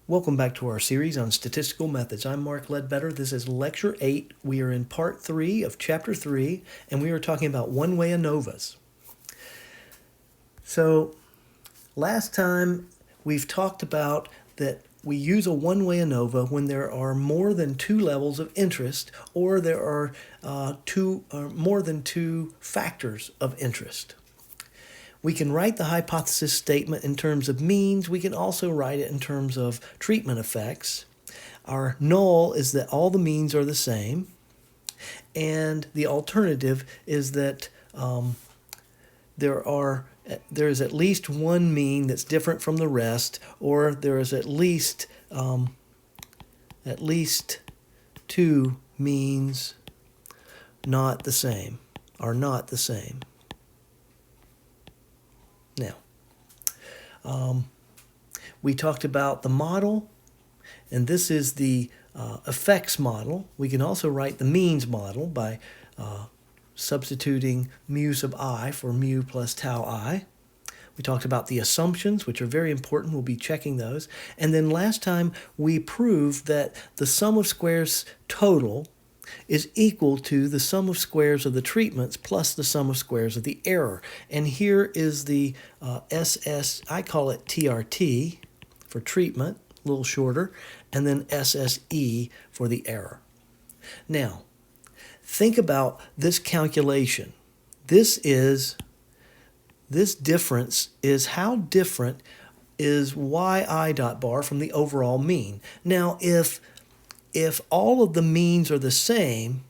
Welcome back to our series on statistical methods. I'm Mark Ledbetter. This is Lecture 8. We are in Part 3 of Chapter 3, and we are talking about one-way ANOVAs. So, last time we've talked about that we use a one-way ANOVA when there are more than two levels of interest, or there are more than two factors of interest. We can write the hypothesis statement in terms of means. We can also write it in terms of treatment effects. Our null is that all the means are the same. And the alternative is that there is at least one mean that's different from the rest, or there is at least two means not the same, are not the same. Now, we talked about the model, and this is the effects model. We can also write the means model by substituting mu sub I for mu plus tau I. We talked about the assumptions, which are very important. We'll be checking those. And then last time we proved that the sum of squares total is equal to the sum of squares of the treatments plus the sum of squares of the error. And here is the SS, I call it TRT for treatment, a little shorter, and then SSE for the error. Now, think about this calculation. This difference is how different is yi dot bar from the overall mean. Now, if all of the means are the same,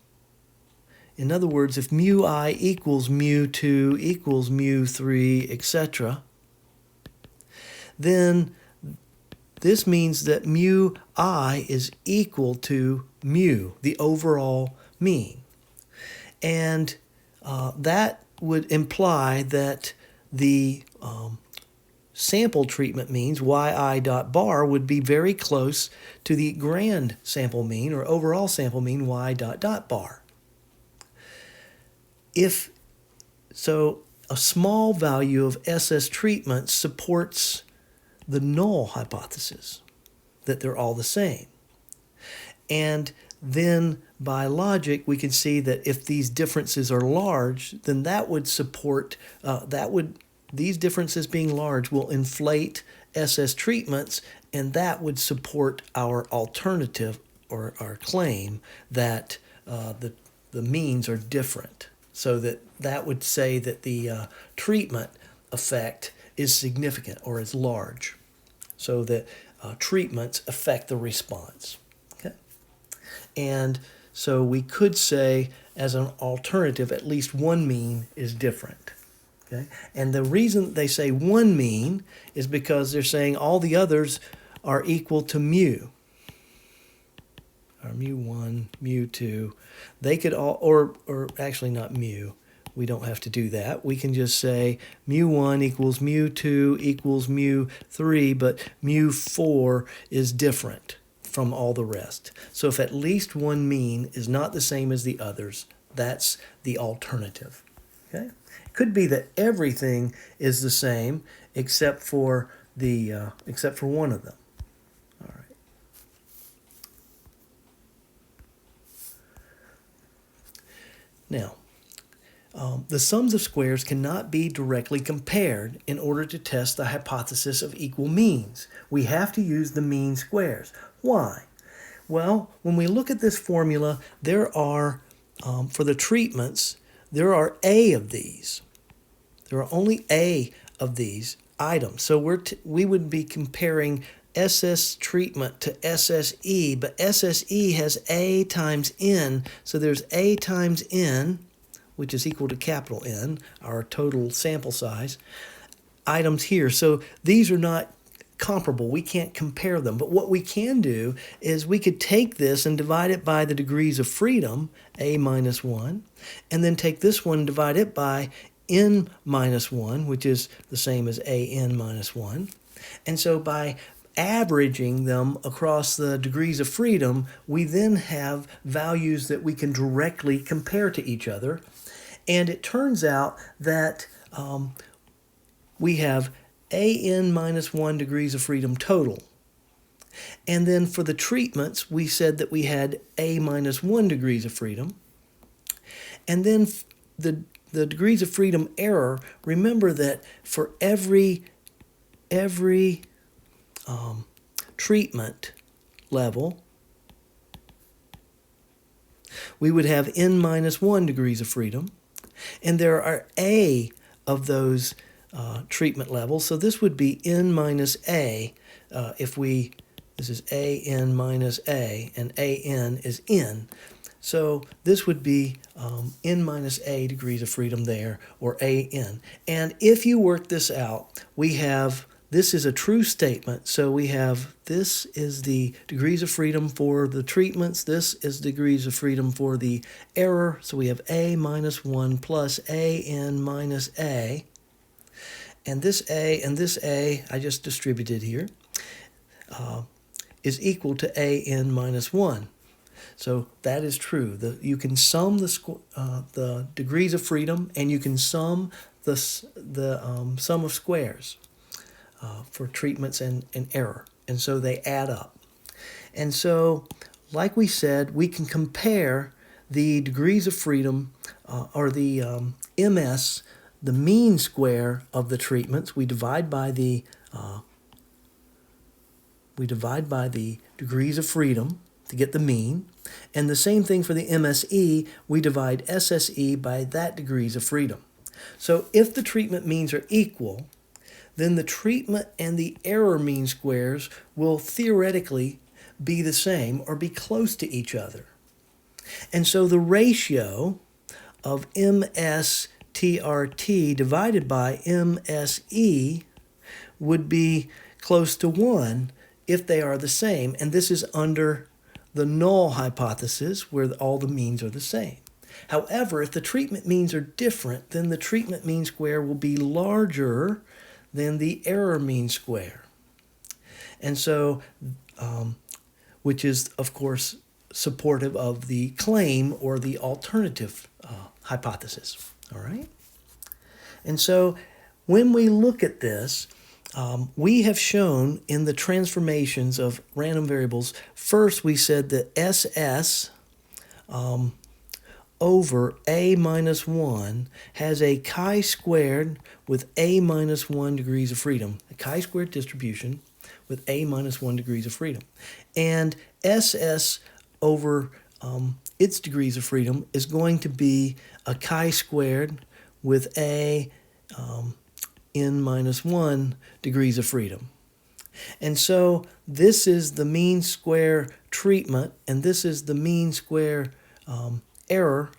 in other words, if mu I equals mu 2 equals mu 3, etc., then this means that mu I is equal to mu, the overall mean. And that would imply that the sample treatment means yi dot bar would be very close to the grand sample mean or overall sample mean y dot dot bar. If so, a small value of SS treatment supports the null hypothesis that they're all the same. And then by logic, we can see that if these differences are large, then that would support these differences being large will inflate SS treatments, and that would support our alternative or our claim that the means are different. So that would say that the treatment effect is significant or is large. So that treatments affect the response. Okay? And so we could say as an alternative, at least one mean is different. Okay? And the reason they say one mean is because they're saying all the others are equal to mu. Or mu 1, mu 2. They could all, or actually not mu. We don't have to do that. We can just say mu 1 equals mu 2 equals mu 3, but mu 4 is different from all the rest. So if at least one mean is not the same as the others, that's the alternative. Okay? It could be that everything is the same except for one of them. All right. Now, the sums of squares cannot be directly compared in order to test the hypothesis of equal means. We have to use the mean squares. Why? Well, when we look at this formula, there are, for the treatments, there are A of these. There are only A of these items. So we would be comparing SS treatment to SSE, but SSE has A times N, so there's A times N, which is equal to capital N, our total sample size, items here. So these are not comparable. We can't compare them. But what we can do is we could take this and divide it by the degrees of freedom, A minus 1, and then take this one and divide it by N minus 1, which is the same as AN minus 1. And so by averaging them across the degrees of freedom, we then have values that we can directly compare to each other. And it turns out that we have AN minus 1 degrees of freedom total. And then for the treatments, we said that we had A minus 1 degrees of freedom. And then the degrees of freedom error, remember that for every treatment level, we would have n minus 1 degrees of freedom. And there are A of those treatment levels. So this would be n minus A this is an minus A, and an is n. So this would be n minus a degrees of freedom there, or an. And if you work this out, this is a true statement. So we have, this is the degrees of freedom for the treatments. This is degrees of freedom for the error. So we have a minus 1 plus an minus a. And this a and this a, I just distributed here, is equal to an minus 1. So that is true. You can sum the degrees of freedom, and you can sum the sum of squares for treatments and error. And so they add up. And so, like we said, we can compare the degrees of freedom, or the MS, the mean square of the treatments. We divide by the degrees of freedom to get the mean. And the same thing for the MSE, we divide SSE by that degrees of freedom. So if the treatment means are equal, then the treatment and the error mean squares will theoretically be the same or be close to each other. And so the ratio of MSTRT divided by MSE would be close to 1 if they are the same. And this is under the null hypothesis, where all the means are the same. However, if the treatment means are different, then the treatment mean square will be larger than the error mean square. And so, which is, of course, supportive of the claim or the alternative hypothesis. All right? And so, when we look at this, we have shown in the transformations of random variables, first we said that SS over a minus 1 has a chi-squared with a minus 1 degrees of freedom, a chi-squared distribution with a minus 1 degrees of freedom. And SS over its degrees of freedom is going to be a chi-squared with a n minus 1 degrees of freedom. And so this is the mean square treatment, and this is the mean square error.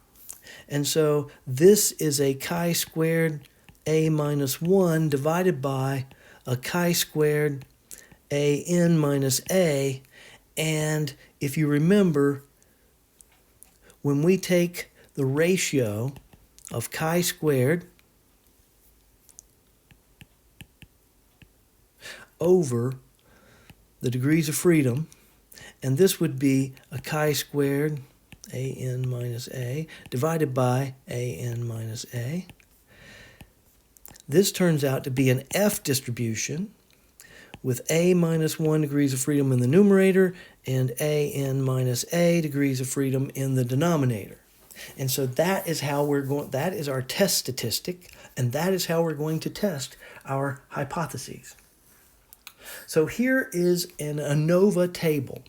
And so this is a chi-squared a minus 1 divided by a chi-squared a n minus a. And if you remember, when we take the ratio of chi-squared over the degrees of freedom, and this would be a chi-squared an minus a divided by an minus a. This turns out to be an F distribution with a minus 1 degrees of freedom in the numerator and an minus a degrees of freedom in the denominator. And so that is how that is our test statistic, and that is how we're going to test our hypotheses. So here is an ANOVA table.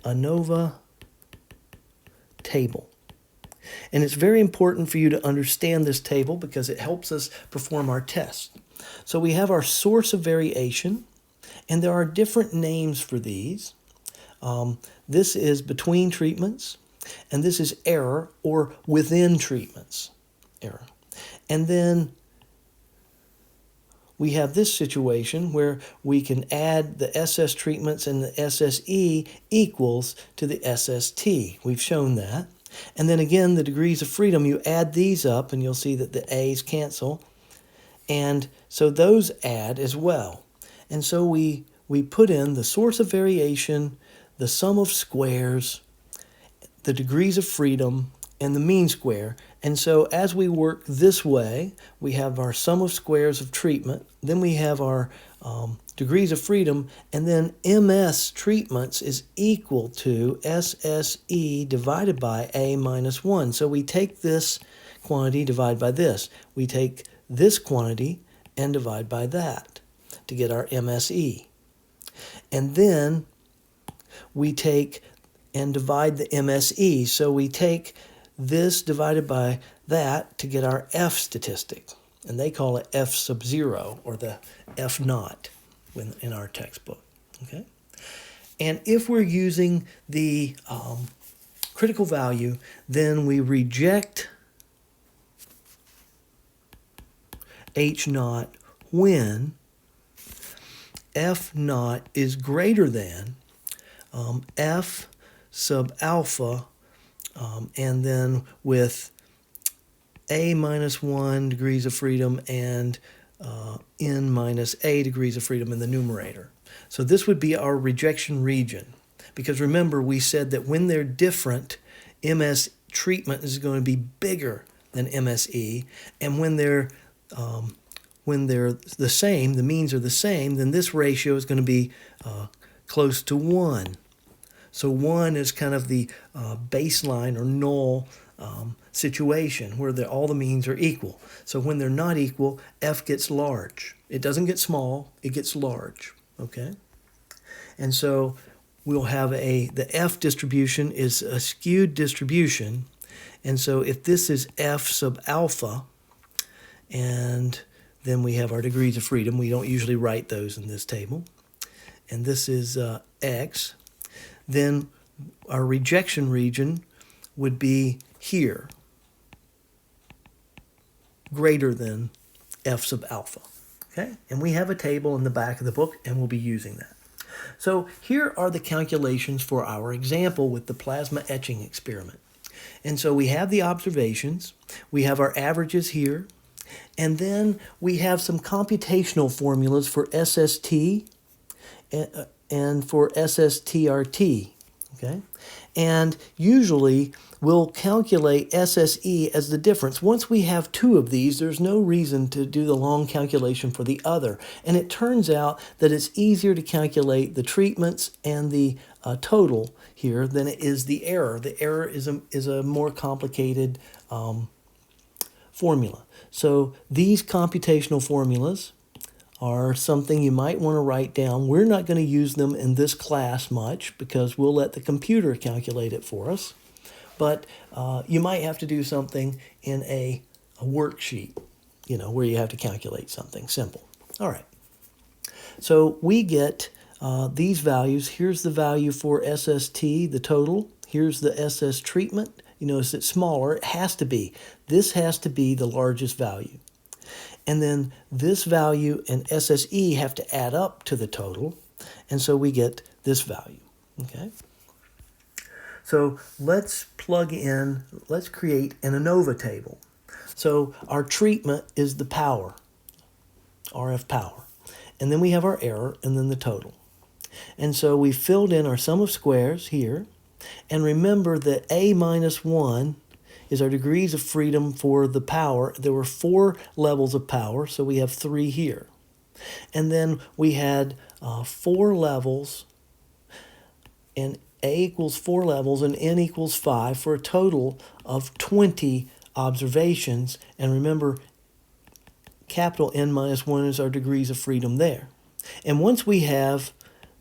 ANOVA table. And it's very important for you to understand this table because it helps us perform our test. So we have our source of variation, and there are different names for these. This is between treatments, and this is error, or within treatments, error. And then we have this situation where we can add the SS treatments, and the SSE equals to the SST. We've shown that. And then again, the degrees of freedom, you add these up, and you'll see that the A's cancel. And so those add as well. And so we put in the source of variation, the sum of squares, the degrees of freedom, and the mean square. And so as we work this way, we have our sum of squares of treatment, then we have our degrees of freedom, and then MS treatments is equal to SSE divided by A minus 1. So we take this quantity, divide by this. We take this quantity and divide by that to get our MSE. And then we take and divide the MSE. So we take this divided by that to get our F statistic. And they call it F sub 0, or the F naught in our textbook. Okay? And if we're using the critical value, then we reject H naught when F naught is greater than F sub alpha, and then with A minus 1 degrees of freedom and N minus A degrees of freedom in the numerator. So this would be our rejection region. Because remember, we said that when they're different, MS treatment is going to be bigger than MSE, and when they're the same, the means are the same, then this ratio is going to be close to 1. So 1 is kind of the baseline or null situation where all the means are equal. So when they're not equal, F gets large. It doesn't get small, it gets large. Okay? And so we'll have the F distribution is a skewed distribution. And so if this is F sub alpha, and then we have our degrees of freedom. We don't usually write those in this table. And this is X. Then our rejection region would be here, greater than F sub alpha. Okay? And we have a table in the back of the book, and we'll be using that. So here are the calculations for our example with the plasma etching experiment. And so we have the observations. We have our averages here. And then we have some computational formulas for SST and for SSTRT. Okay? And usually we'll calculate SSE as the difference. Once we have two of these, there's no reason to do the long calculation for the other. And it turns out that it's easier to calculate the treatments and the total here than it is the error. The error is a more complicated formula. So these computational formulas are something you might want to write down. We're not going to use them in this class much because we'll let the computer calculate it for us. But you might have to do something in a worksheet, where you have to calculate something simple. All right. So we get these values. Here's the value for SST, the total. Here's the SS treatment. You notice it's smaller. It has to be. This has to be the largest value. And then this value and SSE have to add up to the total. And so we get this value. Okay? So let's create an ANOVA table. So our treatment is the power, RF power. And then we have our error and then the total. And so we filled in our sum of squares here. And remember that A minus 1 is our degrees of freedom for the power. There were 4 levels of power, so we have 3 here. And then we had 4 levels, and A equals 4 levels, and N equals 5 for a total of 20 observations. And remember, capital N minus 1 is our degrees of freedom there. And once we have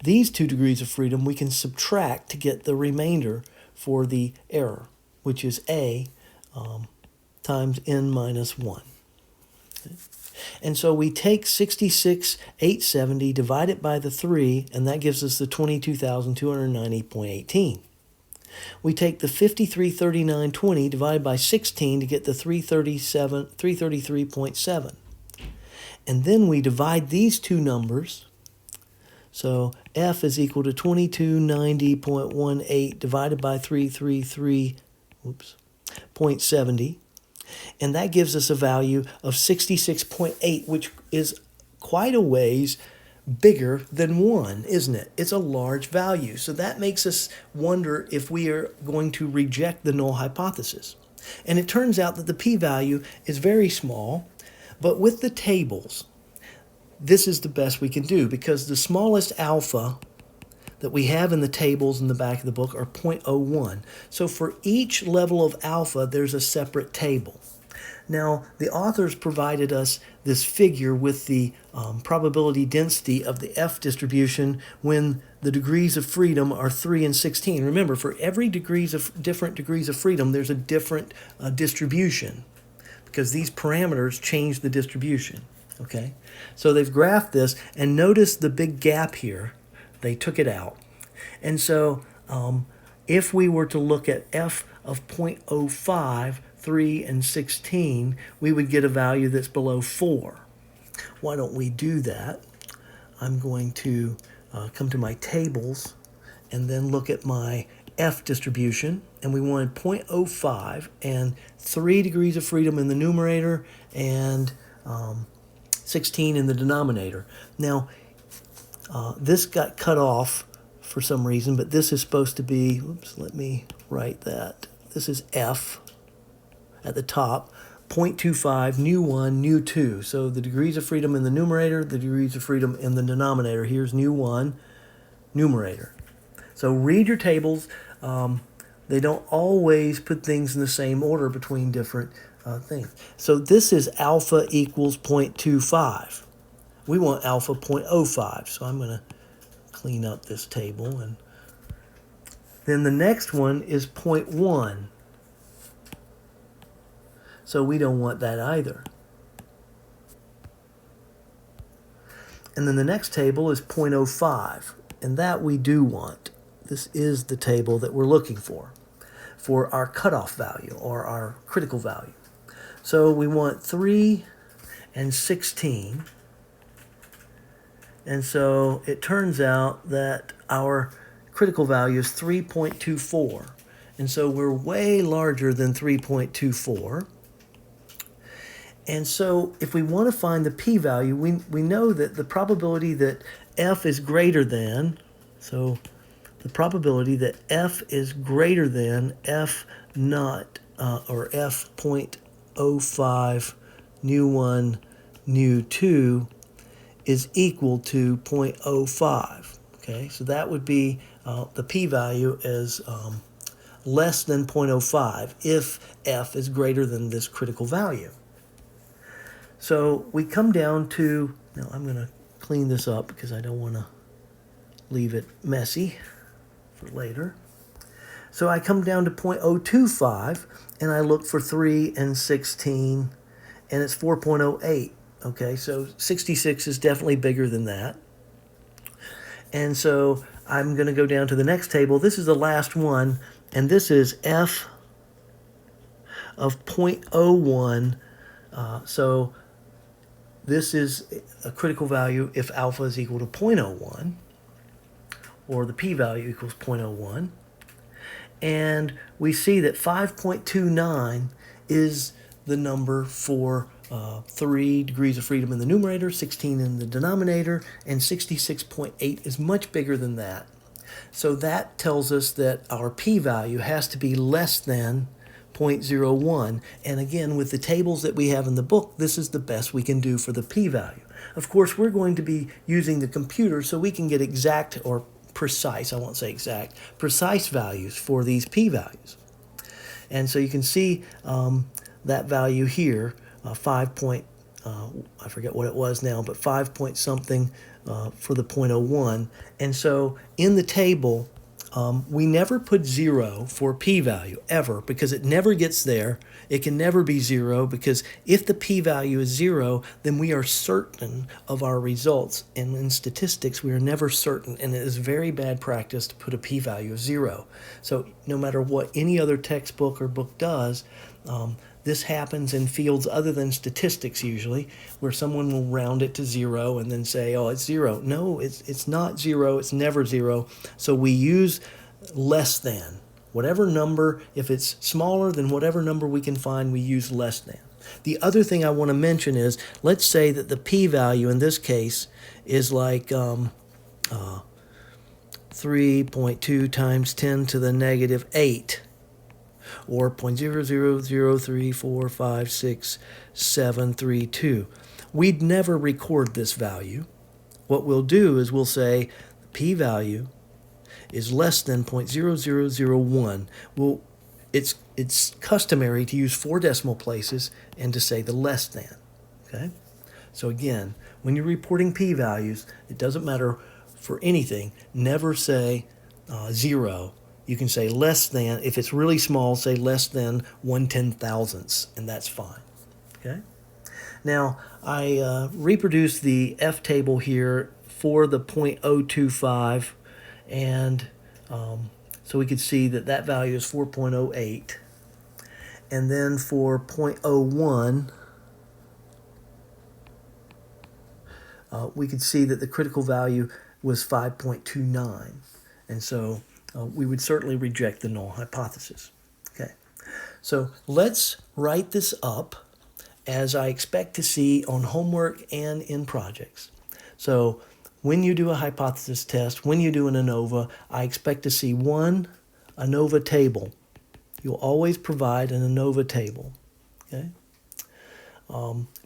these 2 degrees of freedom, we can subtract to get the remainder for the error, which is A times N minus 1. Okay. And so we take 66,870, divide it by the 3, and that gives us the 22,290.18. We take the 5339.20 divided by 16 to get the 333.7. And then we divide these two numbers. So F is equal to 2290.18 divided by 333.70. And that gives us a value of 66.8, which is quite a ways bigger than 1, isn't it? It's a large value. So that makes us wonder if we are going to reject the null hypothesis. And it turns out that the p-value is very small, but with the tables, this is the best we can do because the smallest alpha that we have in the tables in the back of the book are 0.01. So for each level of alpha, there's a separate table. Now, the authors provided us this figure with the probability density of the F distribution when the degrees of freedom are 3 and 16. Remember, for every different degrees of freedom, there's a different distribution because these parameters change the distribution. Okay, so they've graphed this, and notice the big gap here. They took it out. And so if we were to look at F of 0.05, 3, and 16, we would get a value that's below 4. Why don't we do that? I'm going to come to my tables and then look at my F distribution. And we wanted 0.05 and 3 degrees of freedom in the numerator and 16 in the denominator. Now, this got cut off for some reason, but this is supposed to be, oops, let me write that. This is F at the top, 0.25, nu 1, nu 2. So the degrees of freedom in the numerator, the degrees of freedom in the denominator. Here's nu 1, numerator. So read your tables. They don't always put things in the same order between different things. So this is alpha equals 0.25. We want alpha 0.05, so I'm going to clean up this table. And then the next one is 0.1. So we don't want that either. And then the next table is 0.05, and that we do want. This is the table that we're looking for our cutoff value or our critical value. So we want 3 and 16. And so it turns out that our critical value is 3.24. And so we're way larger than 3.24. And so if we want to find the p-value, we know that the probability that f is greater than, so the probability that f is greater than f naught, or f 0.05 nu 1 nu 2 is equal to 0.05. Okay, so that would be the p-value is less than 0.05 if f is greater than this critical value. So we come down to, now I'm going to clean this up because I don't want to leave it messy for later. So I come down to 0.025 and I look for 3 and 16 and it's 4.08. Okay, so 66 is definitely bigger than that. And so I'm going to go down to the next table. This is the last one, and this is f of 0.01. So this is a critical value if alpha is equal to 0.01, or the p-value equals 0.01. And we see that 5.29 is the number for 3 degrees of freedom in the numerator, 16 in the denominator, and 66.8 is much bigger than that. So that tells us that our p-value has to be less than 0.01. And again, with the tables that we have in the book, this is the best we can do for the p-value. Of course, we're going to be using the computer so we can get exact or precise, I won't say exact, precise values for these p-values. And so you can see that value here, 5 point, I forget what it was now, but 5 point something for the 0.01. And so in the table, we never put 0 for p-value ever because it never gets there. It can never be 0 because if the p-value is 0, then we are certain of our results. And in statistics, we are never certain, and it is very bad practice to put a p-value of 0. So no matter what any other textbook or book does, this happens in fields other than statistics usually, where someone will round it to 0 and then say, oh, it's 0. No, it's not 0. It's never 0. So we use less than. Whatever number, if it's smaller than whatever number we can find, we use less than. The other thing I want to mention is, let's say that the p-value in this case is like 3.2 times 10 to the negative 8. Or 0.0003456732. we'd never record this value. What we'll do is we'll say the p-value is less than 0.0001. It's customary to use 4 decimal places and to say the less than. Okay? So again, when you're reporting p-values, it doesn't matter for anything. Never say 0. You can say less than. If it's really small, say less than 1/10,000ths, and that's fine. Okay? Now, I reproduced the F table here for the 0.025, and so we could see that that value is 4.08. And then for 0.01, we could see that the critical value was 5.29. And so we would certainly reject the null hypothesis. Okay, so let's write this up as I expect to see on homework and in projects. So when you do a hypothesis test, when you do an ANOVA, I expect to see 1, ANOVA table. You'll always provide an ANOVA table. Okay.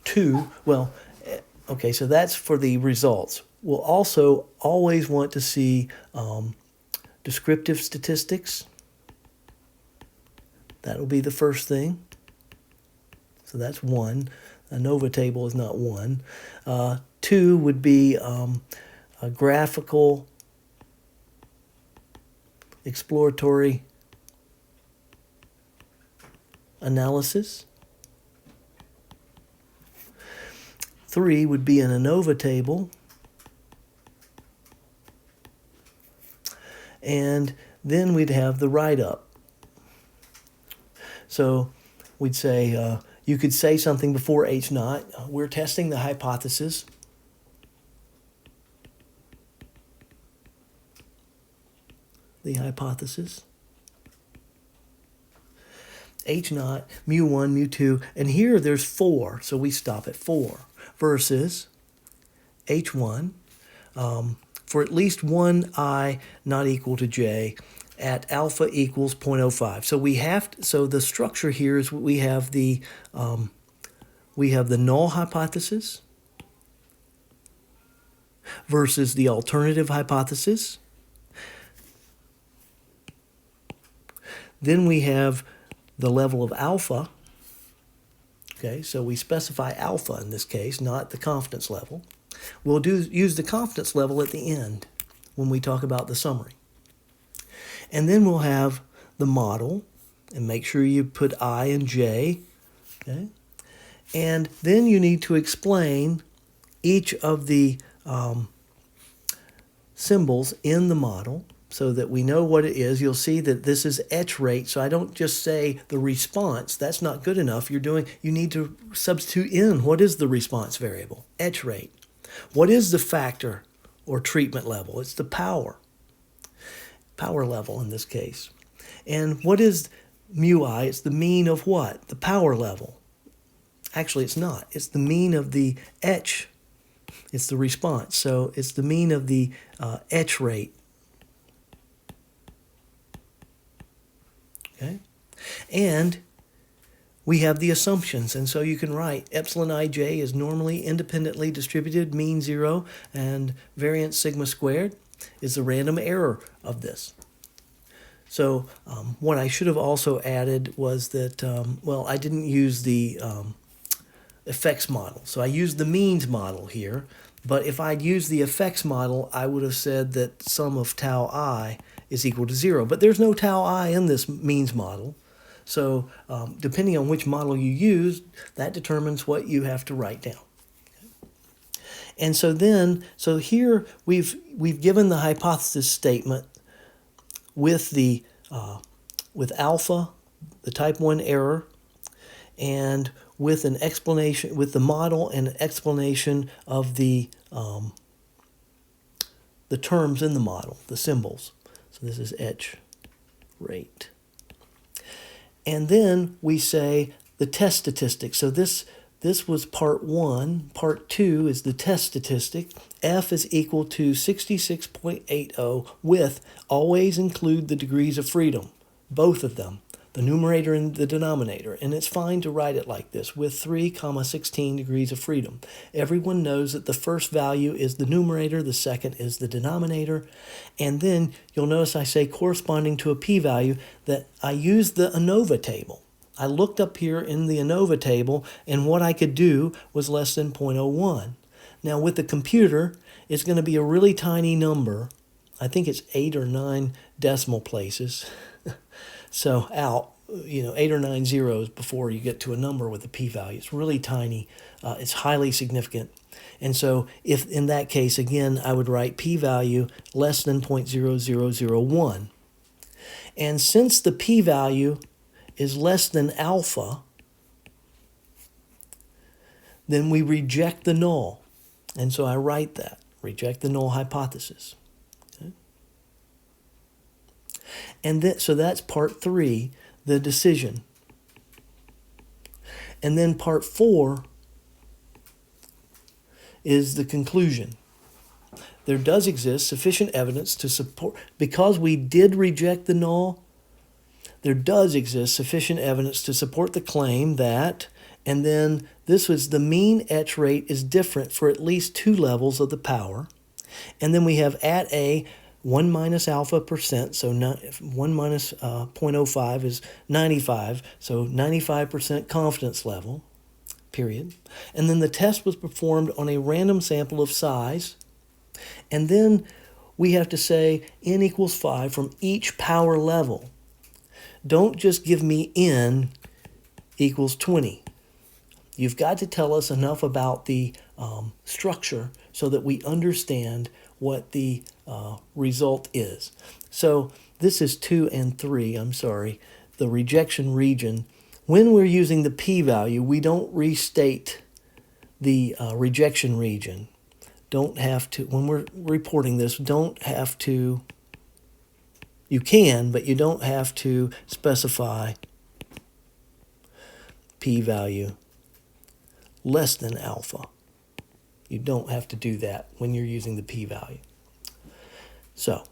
2, well, okay, so that's for the results. We'll also always want to see descriptive statistics. That'll be the first thing. So that's 1. ANOVA table is not 1. 2 would be a graphical exploratory analysis. 3 would be an ANOVA table. And then we'd have the write-up. So we'd say, you could say something before H naught. We're testing the hypothesis. The hypothesis. H naught, mu1, mu2, and here there's 4, so we stop at 4, versus H1, for at least one I not equal to j at alpha equals 0.05. So we have to, so the structure here is we have the null hypothesis versus the alternative hypothesis. Then we have the level of alpha. Okay, so we specify alpha in this case, not the confidence level. We'll use the confidence level at the end when we talk about the summary. And then we'll have the model, and make sure you put I and J. Okay? And then you need to explain each of the symbols in the model so that we know what it is. You'll see that this is etch rate, so I don't just say the response. That's not good enough. You need to substitute in what is the response variable, etch rate. What is the factor or treatment level? It's the power level in this case. And what is mu I? It's the mean of what? The power level. Actually, it's not. It's the mean of the etch. It's the response. So it's the mean of the etch rate. Okay? And we have the assumptions, and so you can write epsilon ij is normally independently distributed, mean 0, and variance sigma squared is the random error of this. So what I should have also added was that, well, I didn't use the effects model. So I used the means model here, but if I'd used the effects model, I would have said that sum of tau I is equal to 0. But there's no tau I in this means model. So depending on which model you use, that determines what you have to write down. And so then, so here we've given the hypothesis statement with the with alpha, the type 1 error, and with an explanation, with the model and an explanation of the terms in the model, the symbols. So this is etch rate. And then we say the test statistic. So this was part 1. Part 2 is the test statistic. F is equal to 66.80 with always include the degrees of freedom, both of them. the numerator and the denominator. And it's fine to write it like this, with 3, 16 degrees of freedom. Everyone knows that the first value is the numerator, the second is the denominator. And then you'll notice I say corresponding to a p-value, that I use the ANOVA table. I looked up here in the ANOVA table, and what I could do was less than 0.01. Now with the computer, it's going to be a really tiny number. I think it's 8 or 9 decimal places. So 8 or 9 zeros before you get to a number with a p-value. It's really tiny. It's highly significant. And so if in that case, again, I would write p-value less than 0.0001. And since the p-value is less than alpha, then we reject the null. And so I write that, reject the null hypothesis. And so that's part 3, the decision. And then part 4 is the conclusion. There does exist sufficient evidence to support, because we did reject the null, there does exist sufficient evidence to support the claim that, and then this was the mean etch rate is different for at least 2 levels of the power. And then we have at A, 1 minus alpha percent, so 1 minus 0.05 is 95, so 95% confidence level, period. And then the test was performed on a random sample of size. And then we have to say n equals 5 from each power level. Don't just give me n equals 20. You've got to tell us enough about the structure so that we understand what the result is. So this is 2 and 3, the rejection region. When we're using the p-value, we don't restate the rejection region. Don't have to, when we're reporting this, don't have to, you can, but you don't have to specify p-value less than alpha. You don't have to do that when you're using the p-value. So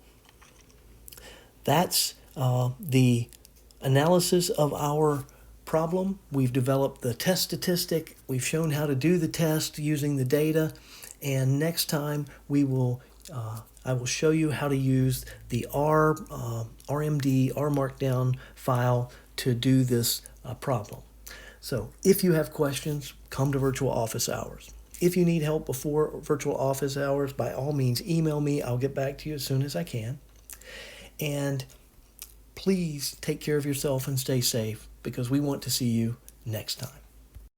that's the analysis of our problem. We've developed the test statistic. We've shown how to do the test using the data. And next time I will show you how to use the RMD, R Markdown file to do this problem. So if you have questions, come to virtual office hours. If you need help before virtual office hours, by all means, email me. I'll get back to you as soon as I can. And please take care of yourself and stay safe, because we want to see you next time.